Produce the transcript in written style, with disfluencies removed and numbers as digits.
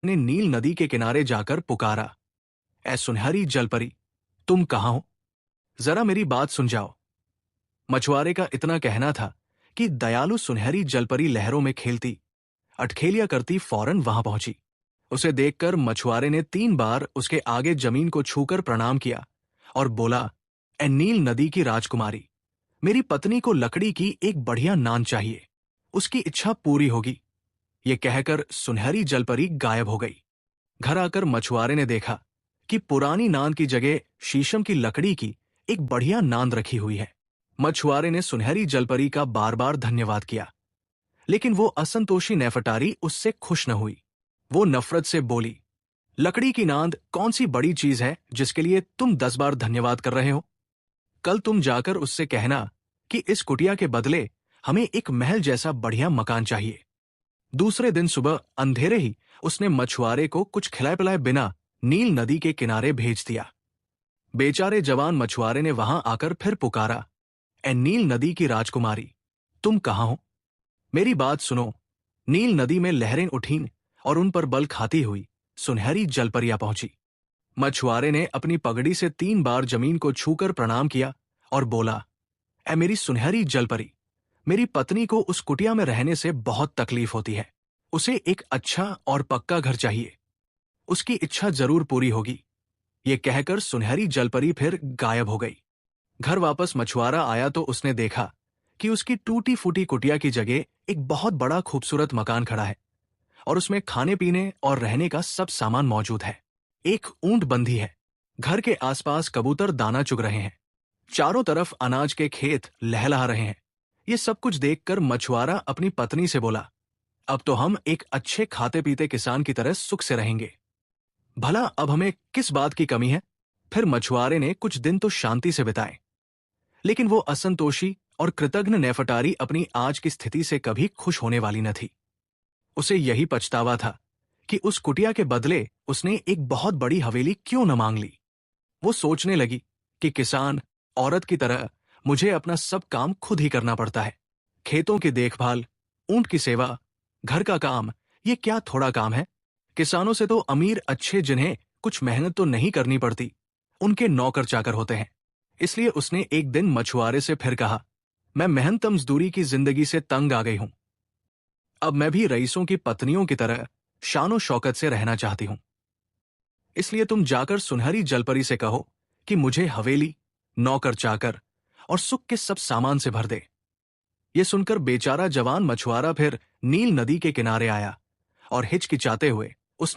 ने नील नदी के किनारे जाकर पुकारा, ऐ सुनहरी जलपरी, तुम कहाँ हो? जरा मेरी बात सुन जाओ। मछुआरे का इतना कहना था कि दयालु सुनहरी जलपरी लहरों में खेलती, अटखेलियां करती फौरन वहां पहुंची। उसे देखकर मछुआरे ने 3 बार उसके आगे जमीन को छूकर प्रणाम किया और बोला, ए नील नदी की राजकुमारी, मेरी पत्नी को लकड़ी की एक बढ़िया नान चाहिए, उसकी इच्छा पूरी होगी। ये कहकर सुनहरी जलपरी गायब हो गई। घर आकर मछुआरे ने देखा कि पुरानी नांद की जगह शीशम की लकड़ी की एक बढ़िया नांद रखी हुई है। मछुआरे ने सुनहरी जलपरी का बार बार धन्यवाद किया, लेकिन वो असंतोषी नेफटारी उससे खुश न हुई। वो नफरत से बोली, लकड़ी की नांद कौन सी बड़ी चीज है जिसके लिए तुम 10 बार धन्यवाद कर रहे हो? कल तुम जाकर उससे कहना कि इस कुटिया के बदले हमें एक महल जैसा बढ़िया मकान चाहिए। दूसरे दिन सुबह अंधेरे ही उसने मछुआरे को कुछ खिलाए पिलाए बिना नील नदी के किनारे भेज दिया। बेचारे जवान मछुआरे ने वहां आकर फिर पुकारा, ए नील नदी की राजकुमारी, तुम कहाँ हो? मेरी बात सुनो। नील नदी में लहरें उठीं और उन पर बल खाती हुई सुनहरी जलपरियां पहुंची। मछुआरे ने अपनी पगड़ी से 3 बार जमीन को छूकर प्रणाम किया और बोला, ए मेरी सुनहरी जलपरी, मेरी पत्नी को उस कुटिया में रहने से बहुत तकलीफ होती है। उसे एक अच्छा और पक्का घर चाहिए। उसकी इच्छा जरूर पूरी होगी। ये कहकर सुनहरी जलपरी फिर गायब हो गई। घर वापस मछुआरा आया तो उसने देखा कि उसकी टूटी फूटी कुटिया की जगह एक बहुत बड़ा खूबसूरत मकान खड़ा है और उसमें खाने पीने और रहने का सब सामान मौजूद है। एक ऊंट बंधी है। घर के आसपास कबूतर दाना चुग रहे हैं। चारों तरफ अनाज के खेत लहलहा रहे हैं। ये सब कुछ देखकर मछुआरा अपनी पत्नी से बोला, अब तो हम एक अच्छे खाते पीते किसान की तरह सुख से रहेंगे। भला अब हमें किस बात की कमी है? फिर मछुआरे ने कुछ दिन तो शांति से बिताए, लेकिन वो असंतोषी और कृतघ्न नेफटारी अपनी आज की स्थिति से कभी खुश होने वाली न थी। उसे यही पछतावा था कि उस कुटिया के बदले उसने एक बहुत बड़ी हवेली क्यों न मांग ली। वो सोचने लगी कि किसान औरत की तरह मुझे अपना सब काम खुद ही करना पड़ता है। खेतों की देखभाल, ऊंट की सेवा, घर का काम, ये क्या थोड़ा काम है? किसानों से तो अमीर अच्छे जिन्हें कुछ मेहनत तो नहीं करनी पड़ती, उनके नौकर चाकर होते हैं। इसलिए उसने एक दिन मछुआरे से फिर कहा, मैं मेहनत मजदूरी की जिंदगी से तंग आ गई हूं। अब मैं भी रईसों की पत्नियों की तरह शानो शौकत से रहना चाहती हूं। इसलिए तुम जाकर सुनहरी जलपरी से कहो कि मुझे हवेली, नौकर चाकर और सुख के सब सामान से भर दे। ये सुनकर बेचारा जवान मछुआरा फिर नील नदी के किनारे आया और हिचकिचाते हुए